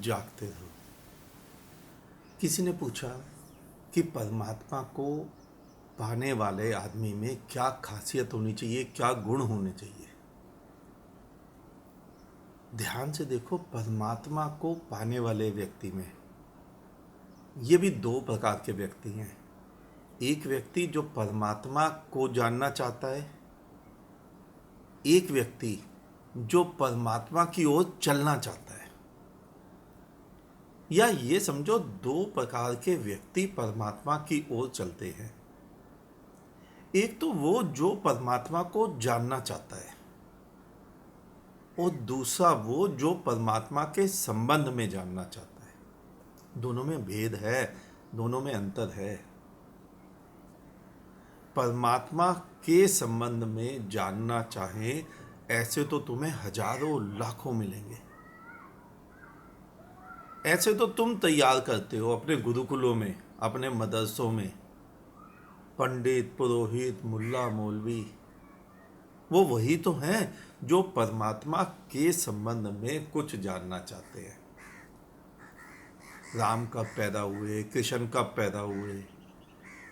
जागते रहो। किसी ने पूछा कि परमात्मा को पाने वाले आदमी में क्या खासियत होनी चाहिए, क्या गुण होने चाहिए। ध्यान से देखो, परमात्मा को पाने वाले व्यक्ति में ये भी दो प्रकार के व्यक्ति हैं। एक व्यक्ति जो परमात्मा को जानना चाहता है, एक व्यक्ति जो परमात्मा की ओर चलना चाहता है। या ये समझो, दो प्रकार के व्यक्ति परमात्मा की ओर चलते हैं। एक तो वो जो परमात्मा को जानना चाहता है, और दूसरा वो जो परमात्मा के संबंध में जानना चाहता है। दोनों में भेद है, दोनों में अंतर है। परमात्मा के संबंध में जानना चाहें ऐसे तो तुम्हें हजारों लाखों मिलेंगे। ऐसे तो तुम तैयार करते हो अपने गुरुकुलों में, अपने मदरसों में। पंडित, पुरोहित, मुल्ला, मौलवी, वो वही तो हैं जो परमात्मा के संबंध में कुछ जानना चाहते हैं। राम कब पैदा हुए, कृष्ण कब पैदा हुए,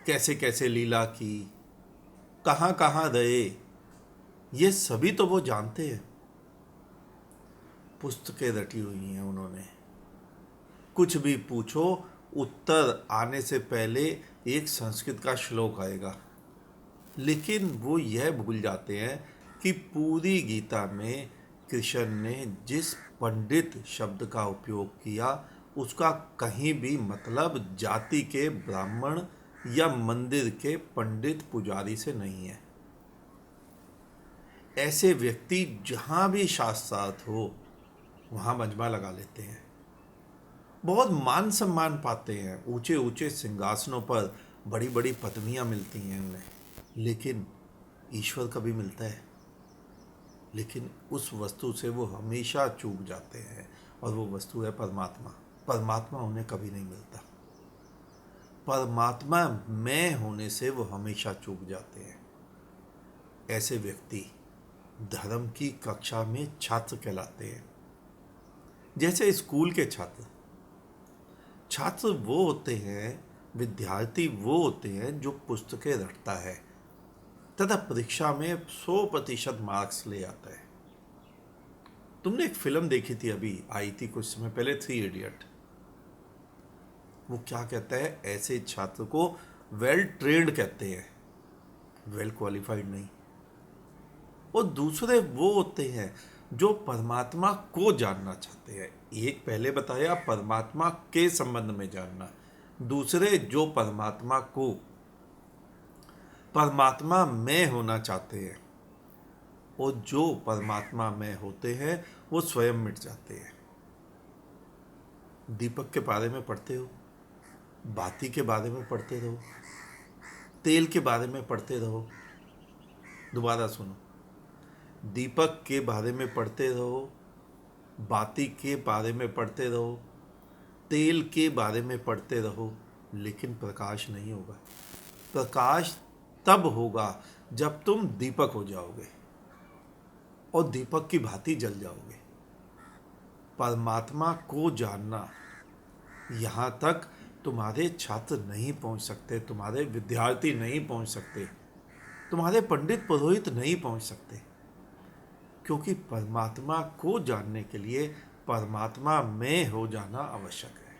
कैसे कैसे लीला की, कहाँ कहाँ रहे, ये सभी तो वो जानते हैं। पुस्तकें रटी हुई हैं उन्होंने। कुछ भी पूछो, उत्तर आने से पहले एक संस्कृत का श्लोक आएगा। लेकिन वो यह भूल जाते हैं कि पूरी गीता में कृष्ण ने जिस पंडित शब्द का उपयोग किया, उसका कहीं भी मतलब जाति के ब्राह्मण या मंदिर के पंडित पुजारी से नहीं है। ऐसे व्यक्ति जहाँ भी शास्त्रार्थ हो वहाँ मजमा लगा लेते हैं, बहुत मान सम्मान पाते हैं, ऊंचे ऊंचे सिंहासनों पर बड़ी बड़ी पदवियाँ मिलती हैं उन्हें। लेकिन ईश्वर कभी मिलता है? लेकिन उस वस्तु से वो हमेशा चूक जाते हैं, और वो वस्तु है परमात्मा। परमात्मा उन्हें कभी नहीं मिलता। परमात्मा में होने से वो हमेशा चूक जाते हैं। ऐसे व्यक्ति धर्म की कक्षा में छात्र कहलाते हैं। जैसे स्कूल के छात्र वो होते हैं, विद्यार्थी वो होते हैं जो पुस्तकें रटता है तथा परीक्षा में 100% मार्क्स ले आता है। तुमने एक फिल्म देखी थी, अभी आई थी कुछ समय पहले, 3 इडियट। वो क्या कहता है, ऐसे छात्र को वेल ट्रेन्ड कहते हैं, वेल क्वालिफाइड नहीं। और दूसरे वो होते हैं जो परमात्मा को जानना चाहते हैं। एक पहले बताया परमात्मा के संबंध में जानना, दूसरे जो परमात्मा में होना चाहते हैं। और जो परमात्मा में होते हैं वो स्वयं मिट जाते हैं। दीपक के बारे में पढ़ते हो, बाती के बारे में पढ़ते रहो, तेल के बारे में पढ़ते रहो। दोबारा सुनो, दीपक के बारे में पढ़ते रहो, बाती के बारे में पढ़ते रहो, तेल के बारे में पढ़ते रहो, लेकिन प्रकाश नहीं होगा। प्रकाश तब होगा जब तुम दीपक हो जाओगे और दीपक की भांति जल जाओगे। परमात्मा को जानना, यहाँ तक तुम्हारे छात्र नहीं पहुँच सकते, तुम्हारे विद्यार्थी नहीं पहुँच सकते, तुम्हारे पंडित पुरोहित नहीं पहुँच सकते। क्योंकि परमात्मा को जानने के लिए परमात्मा में हो जाना आवश्यक है,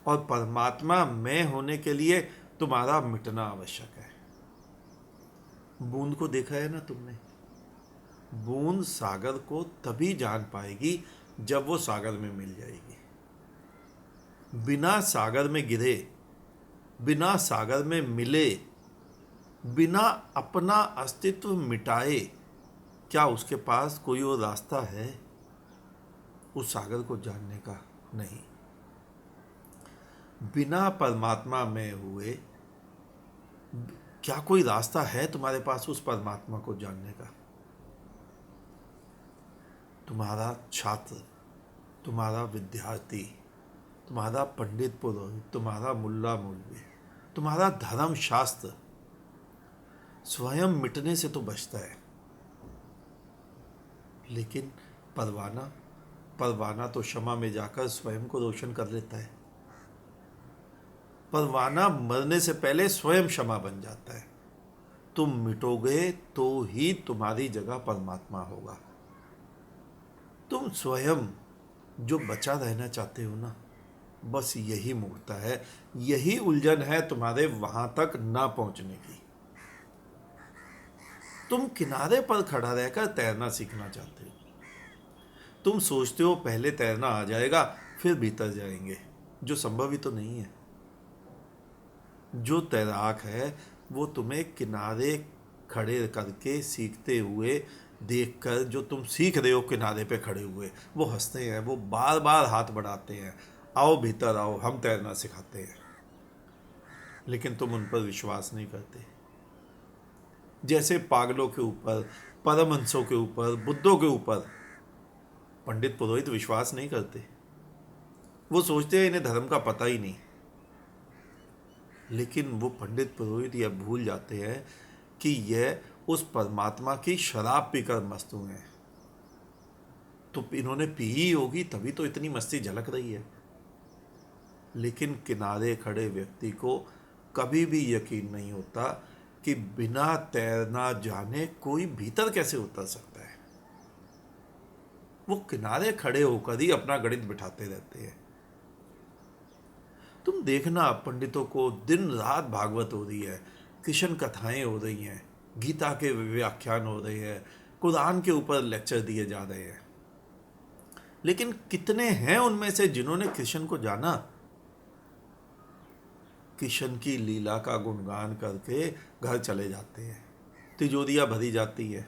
और परमात्मा में होने के लिए तुम्हारा मिटना आवश्यक है। बूंद को देखा है ना तुमने? बूंद सागर को तभी जान पाएगी जब वो सागर में मिल जाएगी। बिना सागर में गिरे, बिना सागर में मिले, बिना अपना अस्तित्व मिटाए, क्या उसके पास कोई और रास्ता है उस सागर को जानने का? नहीं। बिना परमात्मा में हुए क्या कोई रास्ता है तुम्हारे पास उस परमात्मा को जानने का? तुम्हारा छात्र, तुम्हारा विद्यार्थी, तुम्हारा पंडित पुरोहित, तुम्हारा मुल्ला मौलवी, तुम्हारा धर्म शास्त्र स्वयं मिटने से तो बचता है, लेकिन परवाना परवाना तो शमा में जाकर स्वयं को रोशन कर लेता है। परवाना मरने से पहले स्वयं शमा बन जाता है। तुम मिटोगे तो ही तुम्हारी जगह परमात्मा होगा। तुम स्वयं जो बचा रहना चाहते हो ना, बस यही मूर्खता है, यही उलझन है तुम्हारे वहां तक ना पहुंचने की। तुम किनारे पर खड़ा रहकर तैरना सीखना चाहते हो। तुम सोचते हो पहले तैरना आ जाएगा फिर भीतर जाएंगे, जो संभव ही तो नहीं है। जो तैराक है वो तुम्हें किनारे खड़े करके सीखते हुए देखकर, जो तुम सीख रहे हो किनारे पे खड़े हुए, वो हंसते हैं, वो बार बार हाथ बढ़ाते हैं, आओ भीतर आओ हम तैरना सिखाते हैं। लेकिन तुम उन पर विश्वास नहीं करते। जैसे पागलों के ऊपर, परमहंसों के ऊपर, बुद्धों के ऊपर पंडित पुरोहित विश्वास नहीं करते। वो सोचते हैं इन्हें धर्म का पता ही नहीं। लेकिन वो पंडित पुरोहित यह भूल जाते हैं कि यह उस परमात्मा की शराब पीकर मस्त हुए हैं। तो इन्होंने पी ही होगी तभी तो इतनी मस्ती झलक रही है। लेकिन किनारे खड़े व्यक्ति को कभी भी यकीन नहीं होता कि बिना तैरना जाने कोई भीतर कैसे उतर सकता है। वो किनारे खड़े होकर ही अपना गणित बिठाते रहते हैं। तुम देखना पंडितों को दिन रात भागवत हो रही है, कृष्ण कथाएं हो रही हैं, गीता के व्याख्यान हो रहे हैं, कुरान के ऊपर लेक्चर दिए जा रहे हैं। लेकिन कितने हैं उनमें से जिन्होंने कृष्ण को जाना? कृष्ण की लीला का गुणगान करके घर चले जाते हैं, तिजोरियां भरी जाती है,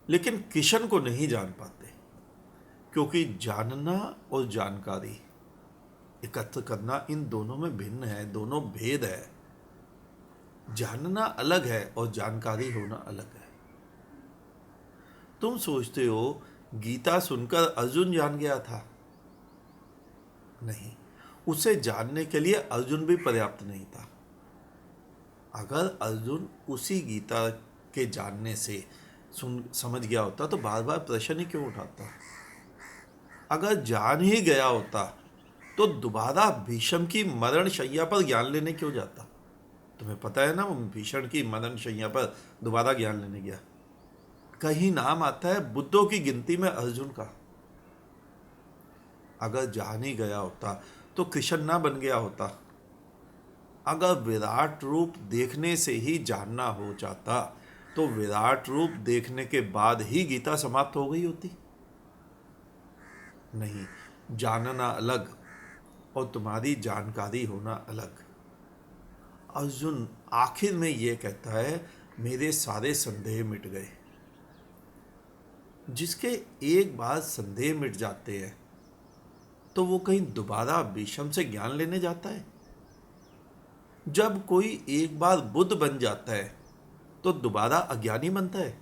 लेकिन कृष्ण को नहीं जान पाते। क्योंकि जानना और जानकारी एकत्र करना, इन दोनों में भिन्न है, दोनों भेद है। जानना अलग है और जानकारी होना अलग है। तुम सोचते हो गीता सुनकर अर्जुन जान गया था? नहीं, उसे जानने के लिए अर्जुन भी पर्याप्त नहीं था। अगर अर्जुन उसी गीता के जानने से समझ गया होता तो बार बार प्रश्न ही क्यों उठाता? अगर जान ही गया होता तो दोबारा भीष्म की मरण शैया पर ज्ञान लेने क्यों जाता? तुम्हें पता है ना, वो भीष्म की मरण शैया पर दोबारा ज्ञान लेने गया। कहीं नाम आता है बुद्धों की गिनती में अर्जुन का। अगर जान ही गया होता तो कृष्ण ना बन गया होता। अगर विराट रूप देखने से ही जानना हो जाता तो विराट रूप देखने के बाद ही गीता समाप्त हो गई होती। नहीं, जानना अलग और तुम्हारी जानकारी होना अलग। अर्जुन आखिर में यह कहता है मेरे सारे संदेह मिट गए। जिसके एक बार संदेह मिट जाते हैं तो वो कहीं दोबारा भीष्म से ज्ञान लेने जाता है? जब कोई एक बार बुद्ध बन जाता है तो दोबारा अज्ञानी बनता है?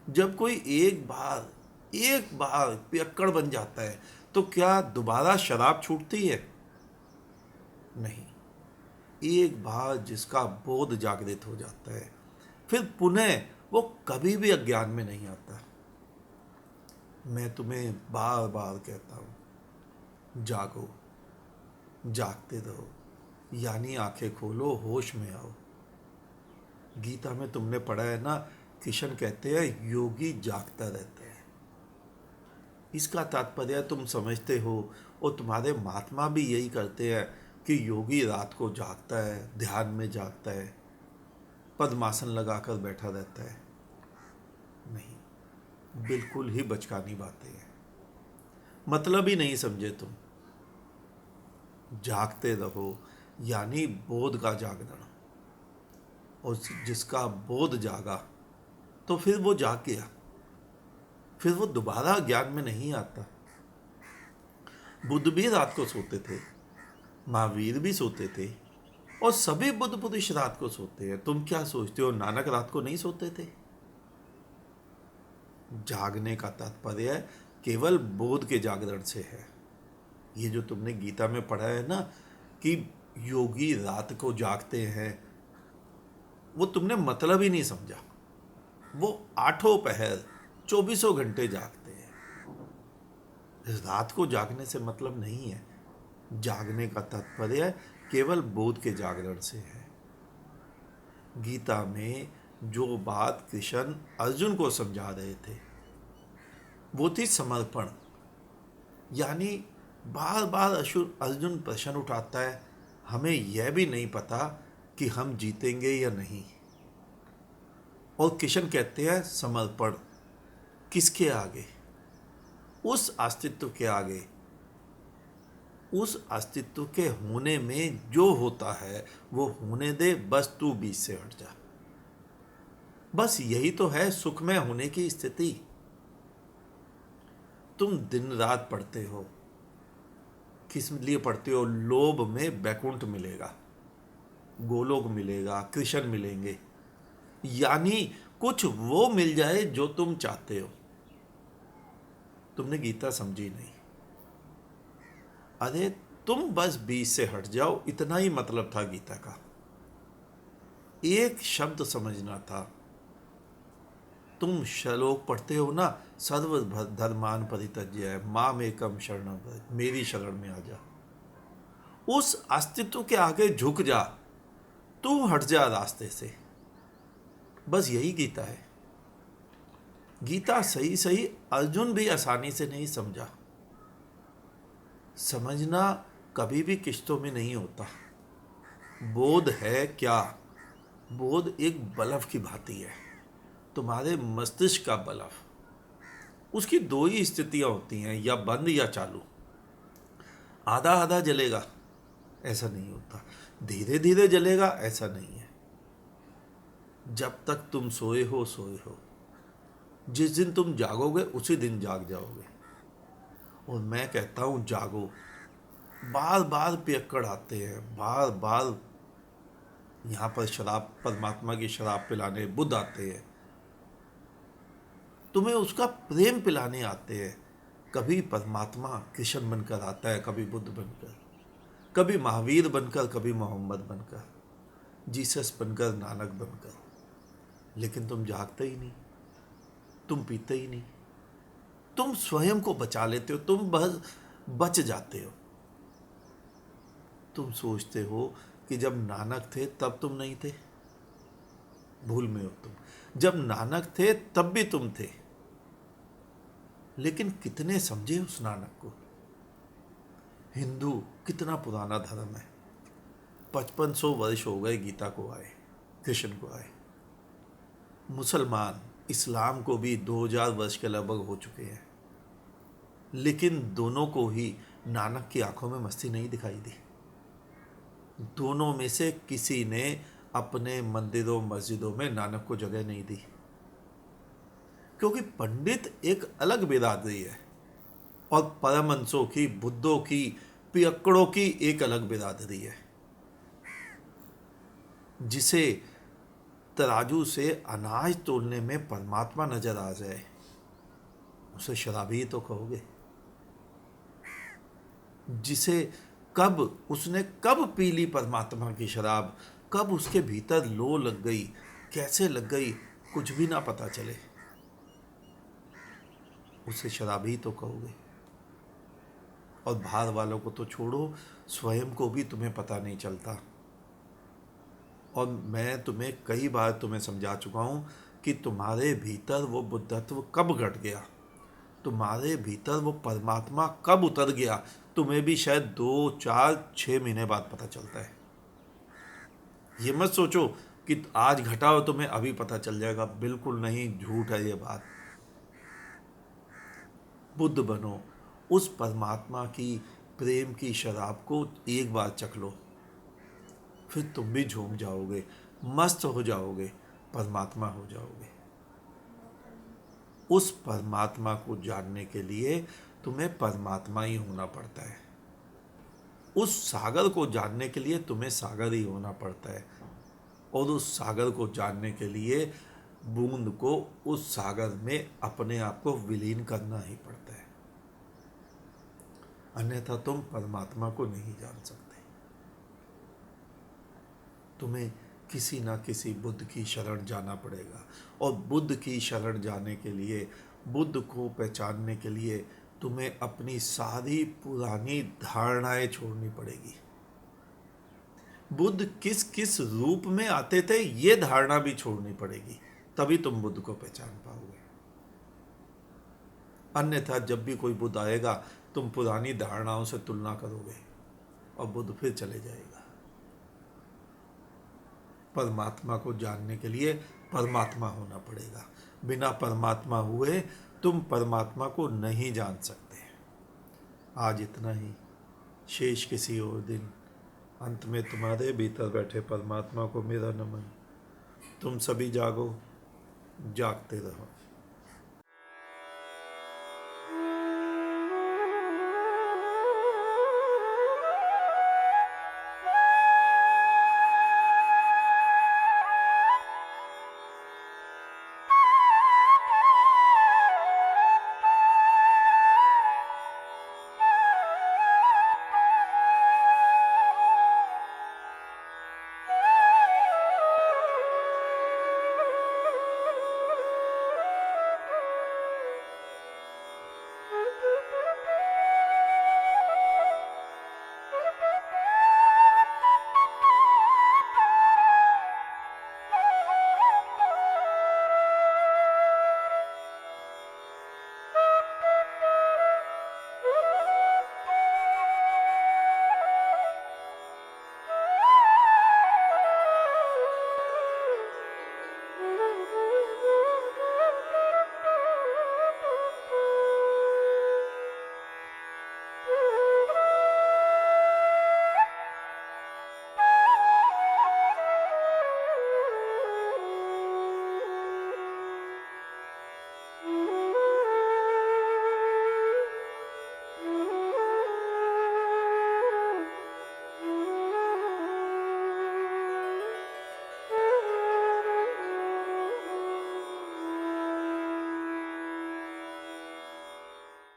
जब कोई एक बार पियक्कड़ बन जाता है तो क्या दोबारा शराब छूटती है? नहीं। एक बार जिसका बोध जागृत हो जाता है फिर पुनः वो कभी भी अज्ञान में नहीं आता। मैं तुम्हें बार बार कहता हूं, जागो, जागते रहो, यानी आंखें खोलो, होश में आओ। गीता में तुमने पढ़ा है ना, कृष्ण कहते हैं योगी जागता रहता है। इसका तात्पर्य तुम समझते हो और तुम्हारे महात्मा भी यही करते हैं कि योगी रात को जागता है, ध्यान में जागता है, पद्मासन लगाकर बैठा रहता है। नहीं, बिल्कुल ही बचकानी बातें हैं, मतलब ही नहीं समझे तुम। जागते रहो यानी बोध का जागना। और जिसका बोध जागा तो फिर वो जाग गया, फिर वो दोबारा ज्ञान में नहीं आता। बुद्ध भी रात को सोते थे, महावीर भी सोते थे, और सभी बुद्ध पुरुष रात को सोते हैं। तुम क्या सोचते हो नानक रात को नहीं सोते थे? जागने का तात्पर्य केवल बोध के जागरण से है। ये जो तुमने गीता में पढ़ा है ना कि योगी रात को जागते हैं, वो तुमने मतलब ही नहीं समझा। वो 8 पहर 24 घंटे जागते हैं। रात को जागने से मतलब नहीं है। जागने का तात्पर्य केवल बोध के जागरण से है। गीता में जो बात कृष्ण अर्जुन को समझा रहे थे वो थी समर्पण। यानी बार बार अर्जुन प्रश्न उठाता है, हमें यह भी नहीं पता कि हम जीतेंगे या नहीं, और कृष्ण कहते हैं समर्पण। किसके आगे? उस अस्तित्व के आगे। उस अस्तित्व के होने में जो होता है वो होने दे, बस तू बीच से हट जा। बस यही तो है सुखमय होने की स्थिति। तुम दिन रात पढ़ते हो, किस लिए पढ़ते हो? लोभ में वैकुंठ मिलेगा, गोलोक मिलेगा, कृष्ण मिलेंगे, यानी कुछ वो मिल जाए जो तुम चाहते हो। तुमने गीता समझी नहीं। अरे तुम बस बीच से हट जाओ, इतना ही मतलब था गीता का। एक शब्द समझना था। तुम श्लोक पढ़ते हो ना, सर्व धर्मान परित्यज्य माम एकम शरणं व्रज, मेरी शरण में आ जा। उस अस्तित्व के आगे झुक जा, तू हट जा रास्ते से। बस यही गीता है। गीता सही सही अर्जुन भी आसानी से नहीं समझा। समझना कभी भी किश्तों में नहीं होता। बोध है क्या? बोध एक बल्ब की भांति है, तुम्हारे मस्तिष्क का बल्ब। उसकी दो ही स्थितियां होती हैं, या बंद या चालू। आधा आधा जलेगा ऐसा नहीं होता, धीरे धीरे जलेगा ऐसा नहीं है। जब तक तुम सोए हो सोए हो, जिस दिन तुम जागोगे उसी दिन जाग जाओगे। और मैं कहता हूँ जागो। बार बार पियक्कड़ आते हैं, बार बार यहाँ पर शराब, परमात्मा की शराब पिलाने बुद्ध आते हैं, तुम्हें उसका प्रेम पिलाने आते हैं। कभी परमात्मा कृष्ण बनकर आता है, कभी बुद्ध बनकर, कभी महावीर बनकर, कभी मोहम्मद बनकर, जीसस बनकर, नानक बनकर। लेकिन तुम जागते ही नहीं, तुम पीते ही नहीं, तुम स्वयं को बचा लेते हो, तुम बस बच जाते हो। तुम सोचते हो कि जब नानक थे तब तुम नहीं थे। भूल में हो तुम। जब नानक थे तब भी तुम थे, लेकिन कितने समझे उस नानक को? हिंदू कितना पुराना धर्म है, 5500 वर्ष हो गए गीता को आए, कृष्ण को आए। मुसलमान इस्लाम को भी 2000 वर्ष के लगभग हो चुके हैं, लेकिन दोनों को ही नानक की आंखों में मस्ती नहीं दिखाई दी। दोनों में से किसी ने अपने मंदिरों मस्जिदों में नानक को जगह नहीं दी, क्योंकि पंडित एक अलग बिरादरी है और परमहंसों की, बुद्धों की, पियक्कड़ों की एक अलग बिरादरी है। जिसे तराजू से अनाज तोलने में परमात्मा नजर आ जाए, उसे शराबी तो कहोगे। जिसे उसने कब पी ली परमात्मा की शराब, कब उसके भीतर लो लग गई, कैसे लग गई, कुछ भी ना पता चले, उसे शराबी तो कहोगे। और बाहर वालों को तो छोड़ो, स्वयं को भी तुम्हें पता नहीं चलता। और मैं तुम्हें कई बार तुम्हें समझा चुका हूँ कि तुम्हारे भीतर वो बुद्धत्व कब घट गया, तुम्हारे भीतर वो परमात्मा कब उतर गया, तुम्हें भी शायद 2, 4, 6 महीने बाद पता चलता है। ये मत सोचो कि आज घटा हो तुम्हें अभी पता चल जाएगा, बिल्कुल नहीं, झूठ है ये बात। बुद्ध बनो, उस परमात्मा की प्रेम की शराब को एक बार चख लो, फिर तुम भी झूम जाओगे, मस्त हो जाओगे, परमात्मा हो जाओगे। उस परमात्मा को जानने के लिए तुम्हें परमात्मा ही होना पड़ता है। उस सागर को जानने के लिए तुम्हें सागर ही होना पड़ता है, और उस सागर को जानने के लिए बूंद को उस सागर में अपने आप को विलीन करना ही पड़ता है, अन्यथा तुम परमात्मा को नहीं जान सकते। तुम्हें किसी ना किसी बुद्ध की शरण जाना पड़ेगा, और बुद्ध की शरण जाने के लिए, बुद्ध को पहचानने के लिए तुम्हें अपनी सारी पुरानी धारणाएं छोड़नी पड़ेगी। बुद्ध किस किस रूप में आते थे ये धारणा भी छोड़नी पड़ेगी, तभी तुम बुद्ध को पहचान पाओगे। अन्यथा जब भी कोई बुद्ध आएगा तुम पुरानी धारणाओं से तुलना करोगे और बुद्ध फिर चले जाएगा। परमात्मा को जानने के लिए परमात्मा होना पड़ेगा। बिना परमात्मा हुए तुम परमात्मा को नहीं जान सकते। आज इतना ही, शेष किसी और दिन। अंत में तुम्हारे भीतर बैठे परमात्मा को मेरा नमन। तुम सभी जागो, जागते रहो।